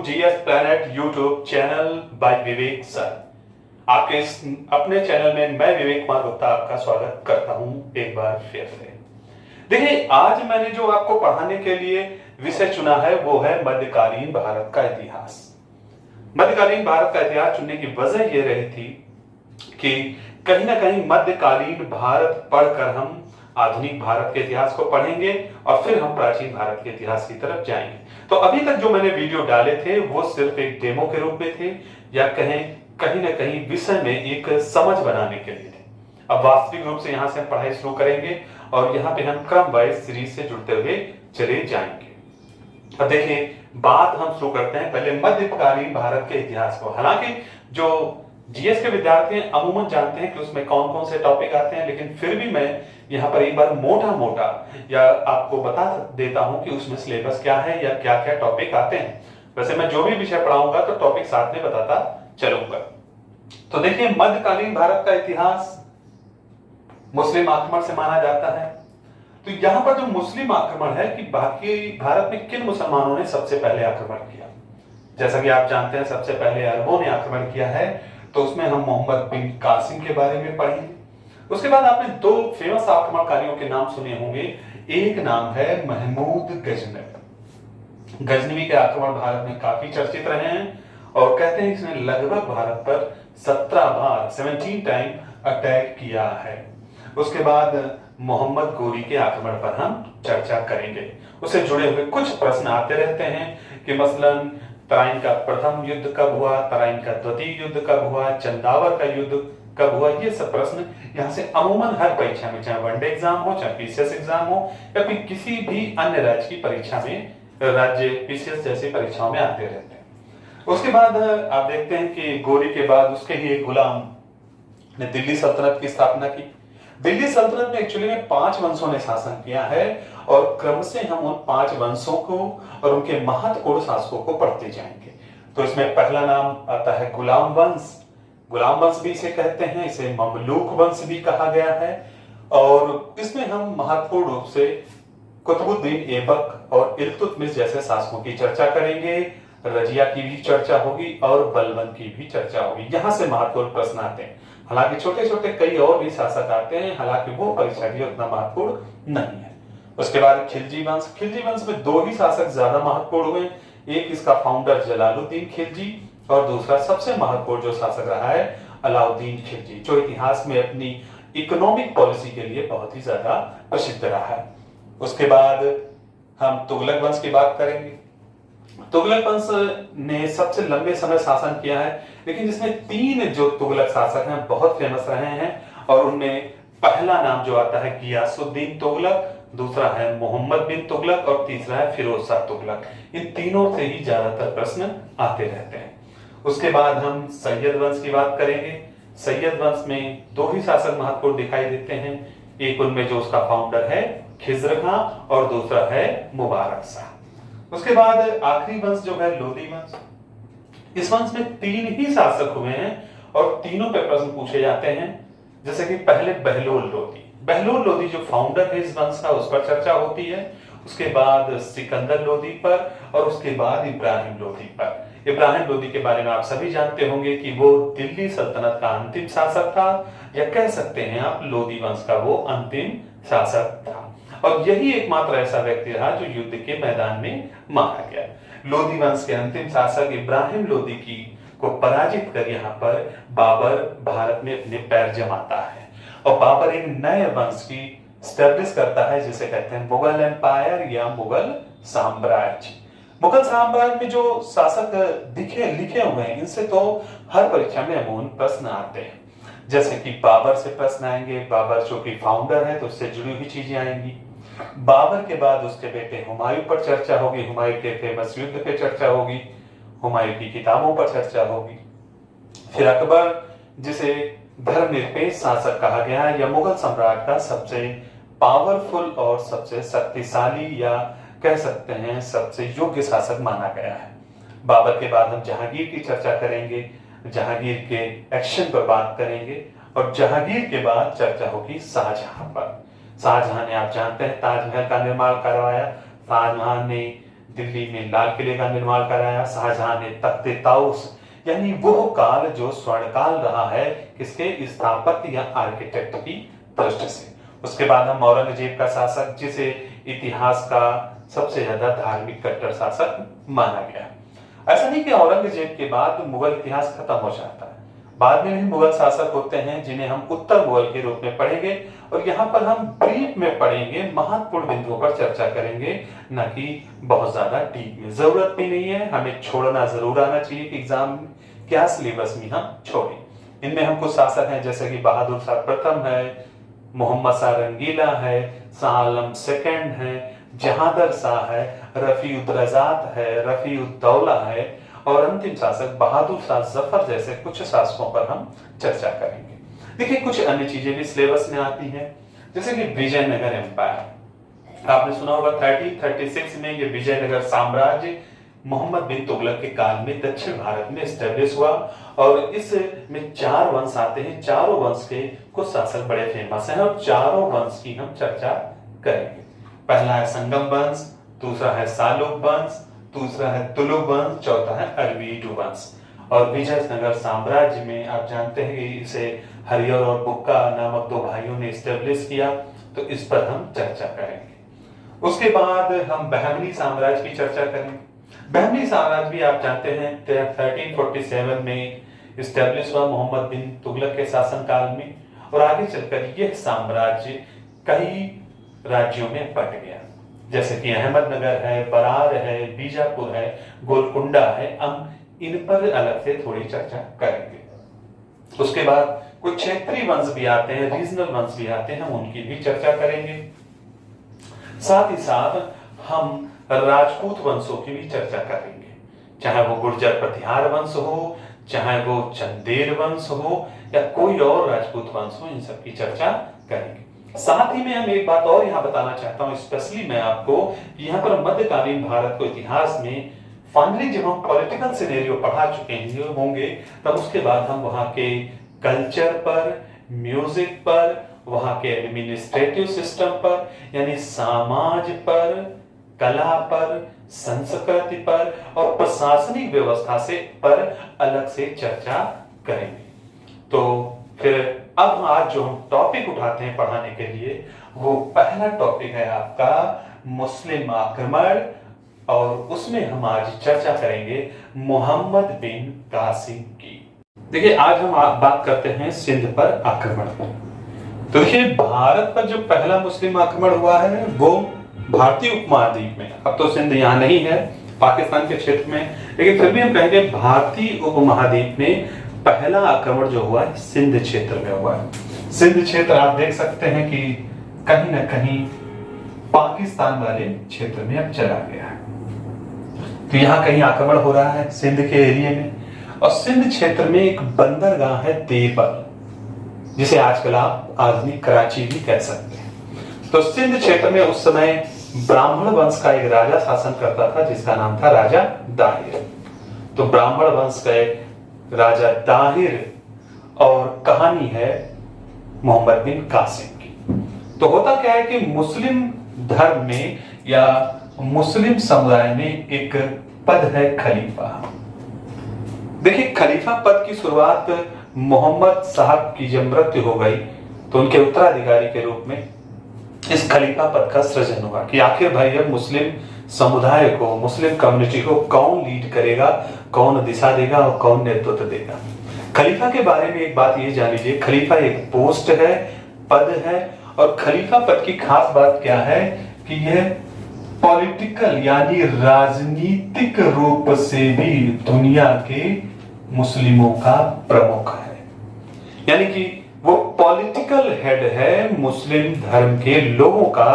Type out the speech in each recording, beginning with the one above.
GS planet YouTube channel by Vivek sir. आपके इस अपने चैनल में मैं विवेक कुमार गुप्ता आपका स्वागत करता हूं एक बार फिर से। देखिए, आज मैंने जो आपको पढ़ाने के लिए विषय चुना है वो है मध्यकालीन भारत का इतिहास। मध्यकालीन भारत का इतिहास चुनने की वजह ये रही थी कि कहीं ना कहीं मध्यकालीन भारत पढ़कर हम आधुनिक भारत के इतिहास को पढ़ेंगे और फिर हम प्राचीन भारत के इतिहास की तरफ जाएंगे। तो अभी तक जो मैंने वीडियो डाले थे वो सिर्फ एक डेमो के रूप में थे, या कहीं ना कहीं विषय में एक समझ बनाने के लिए थे। अब वास्तविक रूप से यहां से हम पढ़ाई शुरू करेंगे और यहाँ पे हम क्रम वाइज सीरीज से जुड़ते हुए चले जाएंगे। अब देखिए, बात हम शुरू करते हैं पहले मध्यकालीन भारत के इतिहास को। हालांकि जो जीएस के विद्यार्थी हैं अमूमन जानते हैं कि उसमें कौन कौन से टॉपिक आते हैं, लेकिन फिर भी मैं यहाँ पर एक बार मोटा या आपको बता देता हूं कि उसमें सिलेबस क्या है या क्या क्या टॉपिक आते हैं। वैसे मैं जो भी विषय पढ़ाऊंगा तो टॉपिक साथ में बताता चलूंगा। तो देखिए, मध्यकालीन भारत का इतिहास मुस्लिम आक्रमण से माना जाता है। तो यहां पर जो मुस्लिम आक्रमण है कि बाकी भारत में किन मुसलमानों ने सबसे पहले आक्रमण किया, जैसा कि आप जानते हैं सबसे पहले अरबों ने आक्रमण किया है। तो उसमें हम मोहम्मद बिन कासिम के बारे में पढ़ेंगे। उसके बाद आपने दो फेमस आक्रमणकारियों के नाम सुने होंगे। एक नाम है महमूद गजनवी। गजनवी के आक्रमण भारत में काफी चर्चित रहे हैं और कहते हैं इसने लगभग भारत पर 17 बार 17 टाइम अटैक किया है। उसके बाद मोहम्मद गोरी के आक्रमण पर हम चर्चा करेंगे। उससे जुड़े हुए कुछ प्रश्न आते रहते हैं कि मसलन तराइन का प्रथम युद्ध कब हुआ, तराइन का द्वितीय युद्ध कब हुआ, चंदावर का युद्ध कब हुआ। ये सब प्रश्न यहाँ से अमूमन हर परीक्षा में, चाहे वनडे एग्जाम हो, चाहे पीसीएस एग्जाम हो, या फिर किसी भी अन्य राज्य की परीक्षा में, राज्य पीसीएस जैसी परीक्षाओं में आते रहते हैं। उसके बाद आप देखते हैं कि गोरी के बाद उसके ही एक गुलाम ने दिल्ली सल्तनत की स्थापना की। दिल्ली सल्तनत में एक्चुअली में 5 वंशों ने शासन किया है और क्रम से हम उन 5 वंशों को और उनके महत्वपूर्ण शासकों को पढ़ते जाएंगे। तो इसमें पहला नाम आता है गुलाम वंश। गुलाम वंश भी इसे कहते हैं, इसे ममलूक वंश भी कहा गया है। और इसमें हम महत्वपूर्ण रूप से कुतुबुद्दीन ऐबक और इल्तुतमिश जैसे शासकों की चर्चा करेंगे। रजिया की भी चर्चा होगी और बलबन की भी चर्चा होगी। यहां से महत्वपूर्ण प्रश्न आते हैं। हालांकि छोटे छोटे कई और भी शासक आते हैं, हालांकि वो परीक्षा भी उतना महत्वपूर्ण नहीं है। उसके बाद खिलजी वंश। खिलजी वंश में 2 ही शासक ज्यादा महत्वपूर्ण हुए। एक इसका फाउंडर जलालुद्दीन खिलजी और दूसरा सबसे महत्वपूर्ण जो शासक रहा है अलाउद्दीन खिलजी, जो इतिहास में अपनी इकोनॉमिक पॉलिसी के लिए बहुत ही ज्यादा प्रसिद्ध रहा है। उसके बाद हम तुगलक वंश की बात करेंगे। तुगलक वंश ने सबसे लंबे समय शासन किया है, लेकिन जिसमें 3 जो तुगलक शासक हैं बहुत फेमस रहे हैं। और उनमें पहला नाम जो आता है गियासुद्दीन तुगलक, दूसरा है मोहम्मद बिन तुगलक और तीसरा है फिरोज शाह तुगलक। इन तीनों से ही ज्यादातर प्रश्न आते रहते हैं। उसके बाद हम सैयद वंश की बात करेंगे। सैयद वंश में 2 ही शासक महत्वपूर्ण दिखाई देते हैं। एक उनमें जो उसका फाउंडर है खिज्र खां और दूसरा है मुबारक शाह। उसके बाद आखिरी वंश जो है लोदी वंश। इस वंश में 3 ही शासक हुए हैं और तीनों पे प्रश्न पूछे जाते हैं। जैसे कि पहले बहलोल लोदी। बहलोल लोदी जो फाउंडर है इस वंश का, उस पर चर्चा होती है। उसके बाद सिकंदर लोदी पर और उसके बाद इब्राहिम लोदी पर। इब्राहिम लोदी के बारे में आप सभी जानते होंगे कि वो दिल्ली सल्तनत का अंतिम शासक था, या कह सकते हैं आप लोदी वंश का वो अंतिम शासक था। और यही एकमात्र ऐसा व्यक्ति रहा जो युद्ध के मैदान में मारा गया। लोदी वंश के अंतिम शासक इब्राहिम लोदी को पराजित कर यहाँ पर बाबर भारत में अपने पैर जमाता है और बाबर एक नए वंश की स्टैब्लिश करता है जिसे कहते हैं मुगल एम्पायर या मुगल साम्राज्य। मुगल साम्राज्य में जो शासक लिखे हुए हैं, इनसे तो हर परीक्षा में अमूमन प्रश्न आते हैं। जैसे कि बाबर से प्रश्न आएंगे, बाबर जो कि फाउंडर है तो उससे जुड़ी हुई चीजें आएंगी। बाबर के बाद उसके बेटे हुमायूं पर चर्चा होगी, हुमायूं के फेमस युद्ध पे चर्चा होगी, हुमायूं की किताबों पर चर्चा होगी। फिर अकबर, जिसे धर्मनिरपेक्ष शासक कहा गया है, या मुगल सम्राट का सबसे पावरफुल और सबसे शक्तिशाली या कह सकते हैं सबसे योग्य शासक माना गया है। बाबर के बाद हम जहांगीर की चर्चा करेंगे, जहांगीर के एक्शन पर बात करेंगे और जहांगीर के बाद चर्चा होगी शाहजहां पर। शाहजहां ने, आप जानते हैं, ताजमहल का निर्माण करवाया। शाहजहां ने दिल्ली में लाल किले का निर्माण कराया। शाहजहां ने तख्ते ताउस, यानी वो काल जो स्वर्ण काल रहा है किसके, स्थापत्य या आर्किटेक्ट की दृष्टि से। उसके बाद हम औरंगजेब का शासक, जिसे इतिहास का सबसे ज्यादा धार्मिक कट्टर शासक माना गया। ऐसा नहीं कि औरंगजेब के बाद मुगल इतिहास खत्म हो जाता है, बाद में भी मुगल शासक होते हैं जिन्हें हम उत्तर मुगल के रूप में पढ़ेंगे, और यहाँ पर हम ब्रीफ में पढ़ेंगे, महत्वपूर्ण बिंदुओं पर चर्चा करेंगे, न कि बहुत ज्यादा डीप में। जरूरत भी नहीं है, हमें छोड़ना जरूर आना चाहिए कि एग्जाम में क्या सिलेबस में हम छोड़े। इनमें हम कुछ शासक हैं जैसे कि बहादुर शाह प्रथम है, मोहम्मद शाह रंगीला है, शाह आलम सेकंड है, जहांदर शाह है, रफीउद्दौला है, रफीउद्दौला है, और अंतिम शासक बहादुर शाह जफर जैसे कुछ शासकों पर हम चर्चा करेंगे। देखिए कुछ अन्य चीजें भी सिलेबस में आती हैं, जैसे कि विजयनगर एम्पायर। आपने सुना होगा 1336 में ये विजयनगर साम्राज्य मोहम्मद बिन तुगलक के काल में दक्षिण भारत में एस्टेब्लिश हुआ, और इसमें 4 वंश आते हैं। चारों वंश के कुछ शासक बड़े फेमस हैं और चारों वंश की हम चर्चा करेंगे। पहला है संगम वंश, दूसरा है सालुक वंश, दूसरा है तुलुक वंश, चौथा है अरवीडू वंश। और विजयनगर साम्राज्य में आप जानते हैं कि इसे हरिहर और बुक्का नामक 2 भाइयों ने एस्टेब्लिश किया, तो इस पर हम चर्चा करेंगे। उसके बाद हम बहमनी साम्राज्य की चर्चा करेंगे। बहमनी साम्राज्य भी आप जानते हैं 1347 में एस्टेब्लिश हुआ मोहम्मद बिन तुगलक के शासनकाल में, और आगे चलकर यह साम्राज्य कई राज्यों में बंट गया, जैसे कि अहमदनगर है, बरार है, बीजापुर है, गोलकुंडा है। हम इन पर अलग से थोड़ी चर्चा करेंगे। उसके बाद कुछ क्षेत्रीय वंश भी आते हैं, रीजनल वंश भी आते हैं, हम उनकी भी चर्चा करेंगे। साथ ही साथ हम राजपूत वंशों की भी चर्चा करेंगे, चाहे वो गुर्जर प्रतिहार वंश हो, चाहे वो चंदेल वंश हो, या कोई और राजपूत वंश हो, इन सब की चर्चा करेंगे। साथ ही में हम एक बात और यहाँ बताना चाहता हूँ, स्पेशली मैं आपको, यहाँ पर मध्यकालीन भारत को इतिहास में फाइनली जब हम पॉलिटिकल सिनेरियो पढ़ा चुके होंगे, तब उसके बाद हम वहाँ के कल्चर पर, म्यूजिक पर, वहाँ के एडमिनिस्ट्रेटिव सिस्टम पर, यानी समाज पर, कला पर, संस्कृति पर और प्रशासनिक व्यवस्था से पर अलग से चर्चा करेंगे। तो फिर अब आज जो हम टॉपिक उठाते हैं पढ़ाने के लिए, वो पहला टॉपिक है आपका मुस्लिम आक्रमण, और उसमें हम आज चर्चा करेंगे मोहम्मद बिन कासिम की। देखिए आज हम बात करते हैं सिंध पर आक्रमण। तो देखिए भारत पर जो पहला मुस्लिम आक्रमण हुआ है वो भारतीय उपमहाद्वीप में, अब तो सिंध यहाँ नहीं है, पाकिस्तान के क्षेत्र में, लेकिन फिर भी हम कहेंगे भारतीय उपमहाद्वीप में पहला आक्रमण जो हुआ है सिंध क्षेत्र में हुआ है। सिंध क्षेत्र आप देख सकते हैं कि कहीं ना कहीं पाकिस्तान वाले क्षेत्र में अब चला गया है। तो यहाँ कहीं आक्रमण हो रहा है सिंध के एरिया में, और सिंध क्षेत्र में एक बंदरगाह है देवल, जिसे आजकल आप आधुनिक कराची भी कह सकते हैं। तो सिंध क्षेत्र में उस समय ब्राह्मण वंश का एक राजा शासन करता था जिसका नाम था राजा दाहिर। तो ब्राह्मण वंश का एक राजा दाहिर, और कहानी है मोहम्मद बिन कासिम की। तो होता क्या है कि मुस्लिम धर्म में या मुस्लिम समुदाय में एक पद है खलीफा। देखिए खलीफा पद की शुरुआत मोहम्मद साहब की जब मृत्यु हो गई तो उनके उत्तराधिकारी के रूप में इस खलीफा पद का सृजन हुआ कि आखिर भाई अब मुस्लिम समुदाय को, मुस्लिम कम्युनिटी को कौन लीड करेगा, कौन दिशा देगा और कौन नेतृत्व देगा। खलीफा के बारे में एक बात ये जान लीजिए, खलीफा एक पोस्ट है, पद है, और खलीफा पद की खास बात क्या है कि यह पॉलिटिकल यानी राजनीतिक रूप से भी दुनिया के मुस्लिमों का प्रमुख है, यानी कि वो पॉलिटिकल हेड है मुस्लिम धर्म के लोगों का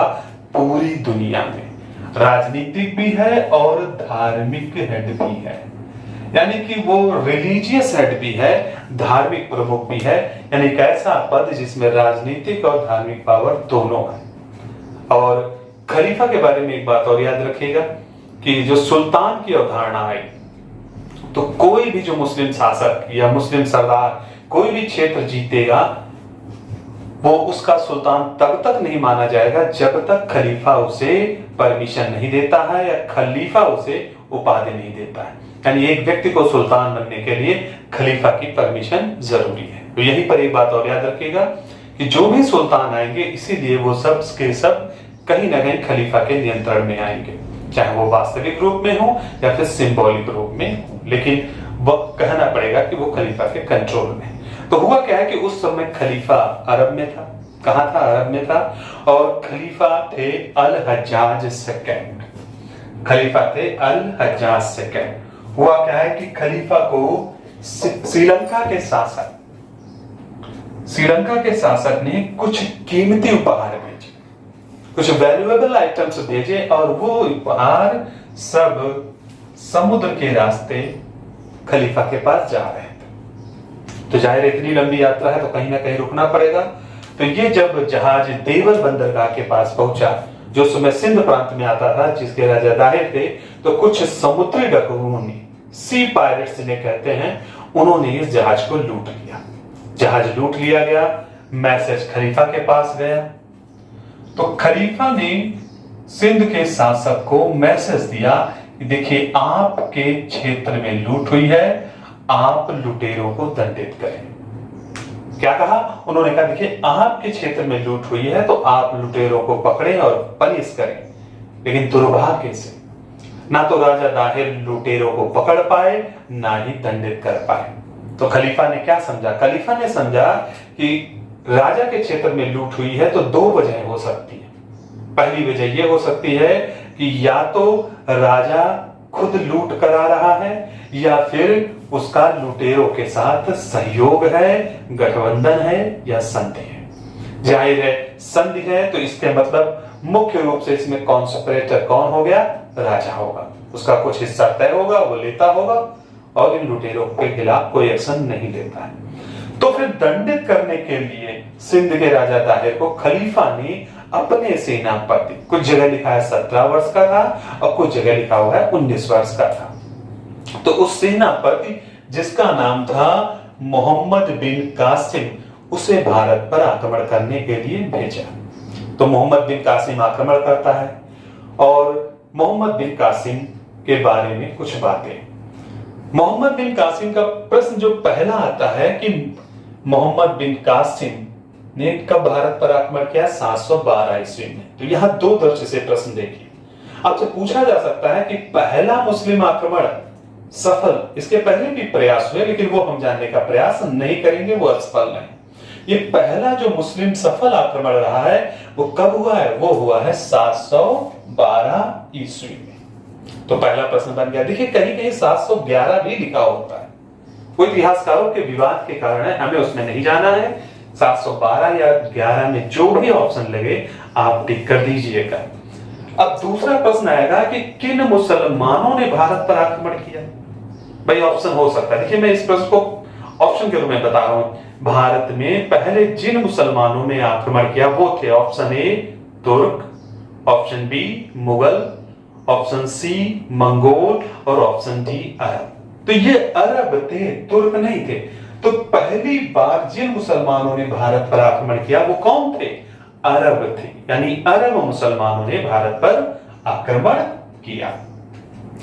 पूरी दुनिया में, राजनीतिक भी है और धार्मिक हेड भी है, यानी कि वो रिलीजियस हेड भी है, धार्मिक प्रमुख भी है, यानी एक ऐसा पद जिसमें राजनीतिक और धार्मिक पावर दोनों है। और खलीफा के बारे में एक बात और याद रखिएगा कि जो सुल्तान की अवधारणा आई, तो कोई भी जो मुस्लिम शासक या मुस्लिम सरदार कोई भी क्षेत्र जीतेगा वो उसका सुल्तान तब तक नहीं माना जाएगा जब तक खलीफा उसे परमिशन नहीं देता है या खलीफा उसे उपाधि नहीं देता है। यानी एक व्यक्ति को सुल्तान बनने के लिए खलीफा की परमिशन जरूरी है। तो यहीं पर एक बात और याद रखिएगा कि जो भी सुल्तान आएंगे इसीलिए वो सब के सब कहीं ना कहीं खलीफा के नियंत्रण में आएंगे, चाहे वो वास्तविक रूप में हो या फिर सिंबॉलिक रूप में हो, लेकिन वो कहना पड़ेगा कि वो खलीफा के कंट्रोल में। तो हुआ क्या है कि उस समय खलीफा अरब में था। कहां था? अरब में था। और खलीफा थे अल हज्जाज सेकंड। खलीफा थे अल हज्जाज सेकंड। हुआ क्या है कि खलीफा को श्रीलंका के शासक ने कुछ कीमती उपहार भेजे, कुछ वैल्यूएबल आइटम्स भेजे, और वो उपहार सब समुद्र के रास्ते खलीफा के पास जा रहे थे। तो जाहिर इतनी लंबी यात्रा है तो कहीं ना कहीं रुकना पड़ेगा। तो ये जब जहाज देवल बंदरगाह के पास पहुंचा, जो समय सिंध प्रांत में आता था, जिसके राजा दाहिर थे, तो कुछ समुद्री डकैतों ने, सी पायरेट्स जिन्हें कहते हैं, उन्होंने इस जहाज को लूट लिया। जहाज लूट लिया गया। मैसेज खलीफा के पास गया। तो खलीफा ने सिंध के शासक को मैसेज दिया कि देखिए आपके क्षेत्र में लूट हुई है, आप लुटेरों को दंडित करें। क्या कहा उन्होंने? कहा देखिए आपके क्षेत्र में लूट हुई है तो आप लुटेरों को पकड़ें और पनिश करें। लेकिन दुर्भाग्य से ना तो राजा दाहिर लुटेरों को पकड़ पाए, ना ही दंडित कर पाए। तो खलीफा ने क्या समझा? खलीफा ने समझा कि राजा के क्षेत्र में लूट हुई है तो दो वजह हो सकती है। पहली वजह यह हो सकती है कि या तो राजा खुद लूट करा रहा है या फिर उसका लुटेरों के साथ सहयोग है, गठबंधन है या संधि है। जाहिर है संधि है तो इसके मतलब मुख्य रूप से इसमें कॉन्स्पिरेटर कौन हो गया? राजा होगा। उसका कुछ हिस्सा तय होगा, वो लेता होगा और इन लुटेरों के खिलाफ कोई एक्शन नहीं लेता है। तो फिर दंडित करने के लिए सिंध के राजा दाहिर को खलीफा ने अपने सेनापति, कुछ जगह लिखा है 17 वर्ष का था और कुछ जगह लिखा हुआ है 19 वर्ष का था, तो उस सेनापति जिसका नाम था मोहम्मद बिन कासिम, उसे भारत पर आक्रमण करने के लिए भेजा। तो मोहम्मद बिन कासिम आक्रमण करता है और मोहम्मद बिन कासिम के बारे में कुछ बातें। मोहम्मद बिन कासिम का प्रश्न जो पहला आता है कि मोहम्मद बिन कासिम ने कब भारत पर आक्रमण किया? 712 ईस्वी में। तो यहां दो दृष्टि से प्रश्न देखिए। आपसे पूछा जा सकता है कि पहला मुस्लिम आक्रमण सफल, इसके पहले भी प्रयास हुए लेकिन वो हम जानने का प्रयास नहीं करेंगे, वो असफल नहीं। ये पहला जो मुस्लिम सफल आक्रमण रहा है वो कब हुआ है? वो हुआ है 712 ईस्वी में। तो पहला प्रश्न बन गया। देखिए कहीं कहीं 711 भी लिखा होता है, कोई इतिहासकारों के विवाद के कारण है, हमें उसमें नहीं जाना है। 712 या 11 में जो भी ऑप्शन लगे आप टिक कर दीजिएगा। अब दूसरा प्रश्न आएगा कि किन मुसलमानों ने भारत पर आक्रमण किया? भाई ऑप्शन हो सकता है। देखिए मैं इस प्रश्न को ऑप्शन के रूप में बता रहा हूं। भारत में पहले जिन मुसलमानों ने आक्रमण किया वो थे ऑप्शन ए तुर्क, option B Mughal, option C मंगोल और ऑप्शन डी अरब। तो ये अरब थे, तुर्क नहीं थे। तो पहली बार जिन मुसलमानों ने भारत पर आक्रमण किया वो कौन थे? अरब थे। यानी अरब मुसलमानों ने भारत पर आक्रमण किया।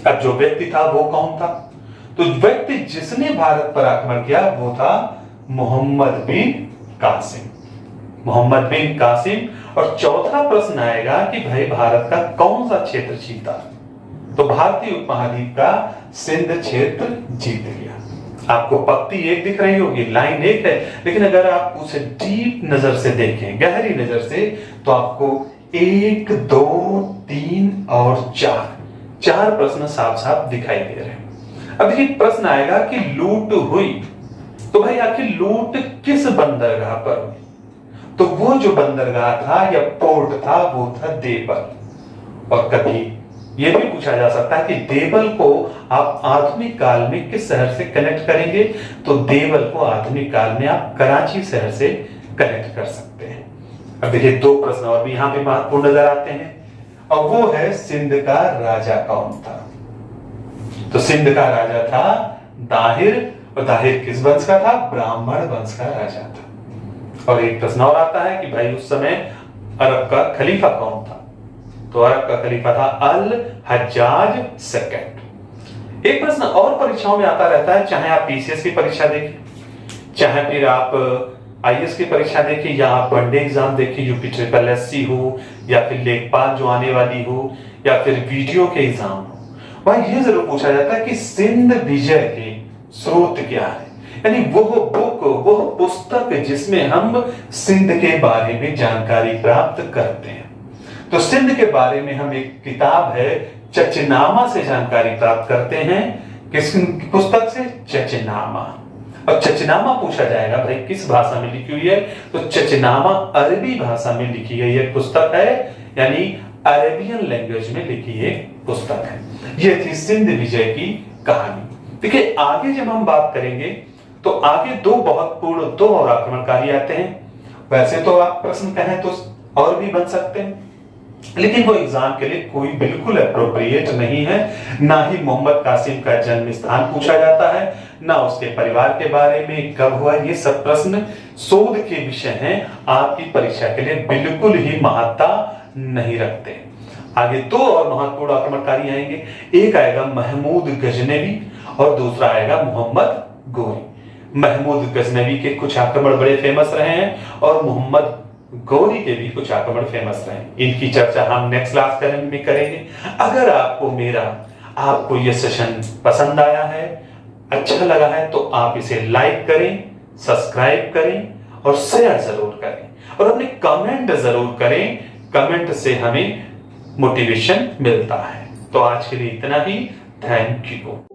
अब जो व्यक्ति था वो कौन था? तो व्यक्ति जिसने भारत पर आक्रमण किया वो था मोहम्मद बिन कासिम। मोहम्मद बिन कासिम। और चौथा प्रश्न आएगा कि भाई भारत का कौन सा क्षेत्र जीता? तो भारतीय उपमहाद्वीप का सिंध क्षेत्र जीत गया। आपको पक्ति एक दिख रही होगी, लाइन एक है, लेकिन अगर आप उसे डीप नजर से देखें, गहरी नजर से, तो आपको 1, 2, 3 और 4 प्रश्न साफ साफ दिखाई दे रहे हैं। अब देखिए प्रश्न आएगा कि लूट हुई, तो भाई आखिर लूट किस बंदरगाह पर हुई? तो वो जो बंदरगाह था या पोर्ट था वो था देवल। और कभी यह भी पूछा जा सकता है कि देवल को आप आधुनिक काल में किस शहर से कनेक्ट करेंगे? तो देवल को आधुनिक काल में आप कराची शहर से कनेक्ट कर सकते हैं। अब देखिए दो प्रश्न और भी यहां पे महत्वपूर्ण नजर आते हैं, और वो है सिंध का राजा कौन था? तो सिंध का राजा था दाहिर। और दाहिर किस वंश का था? ब्राह्मण वंश का राजा था। और एक प्रश्न और आता है कि भाई उस समय अरब का खलीफा कौन था? तो अरब का खलीफा था अल हज्जाज सेकंड। एक प्रश्न और परीक्षाओं में आता रहता है, चाहे आप पीसीएस की परीक्षा देखें, चाहे फिर आप आईएएस की परीक्षा देखें, या आप वनडे एग्जाम देखें, यूपी ट्रिपल एससी हो, या फिर लेखपाल जो आने वाली हो, या फिर वीडियो के एग्जाम हो, वहां यह जरूर पूछा जाता है कि सिंध विजय के स्रोत क्या है, यानी वो बुक, वो पुस्तक जिसमें हम सिंध के बारे में जानकारी प्राप्त करते हैं। तो सिंध के बारे में हम एक किताब है चचनामा से जानकारी प्राप्त करते हैं। किस पुस्तक से? चचनामा। और चचनामा पूछा जाएगा भाई किस भाषा में लिखी हुई है, तो चचनामा अरबी भाषा में लिखी गई एक पुस्तक है, यानी अरेबियन लैंग्वेज में लिखी एक पुस्तक है। यह थी सिंध विजय की कहानी। देखिए आगे जब हम बात करेंगे तो आगे दो और आक्रमणकारी आते हैं। वैसे तो आप प्रश्न कहें तो और भी बन सकते हैं, लेकिन वो एग्जाम के लिए कोई बिल्कुल अप्रोप्रिएट नहीं है। ना ही मोहम्मद कासिम का जन्म स्थान पूछा जाता है, ना उसके परिवार के बारे में, कब हुआ, ये सब प्रश्न शोध के विषय हैं, आपकी परीक्षा के लिए बिल्कुल ही महत्ता नहीं रखते। आगे दो और महत्वपूर्ण आक्रमणकारी आएंगे, एक आएगा महमूद गजनवी और दूसरा आएगा मोहम्मद गोरी। महमूद गजनवी के कुछ आक्रमण बड़े फेमस रहे हैं और मोहम्मद गौरी के भी कुछ आक्रमण फेमस रहे। इनकी चर्चा हम नेक्स्ट क्लास में करेंगे। अगर आपको यह सेशन पसंद आया है, अच्छा लगा है, तो आप इसे लाइक करें, सब्सक्राइब करें और शेयर जरूर करें, और अपने कमेंट जरूर करें। कमेंट से हमें मोटिवेशन मिलता है। तो आज के लिए इतना ही। Thank you.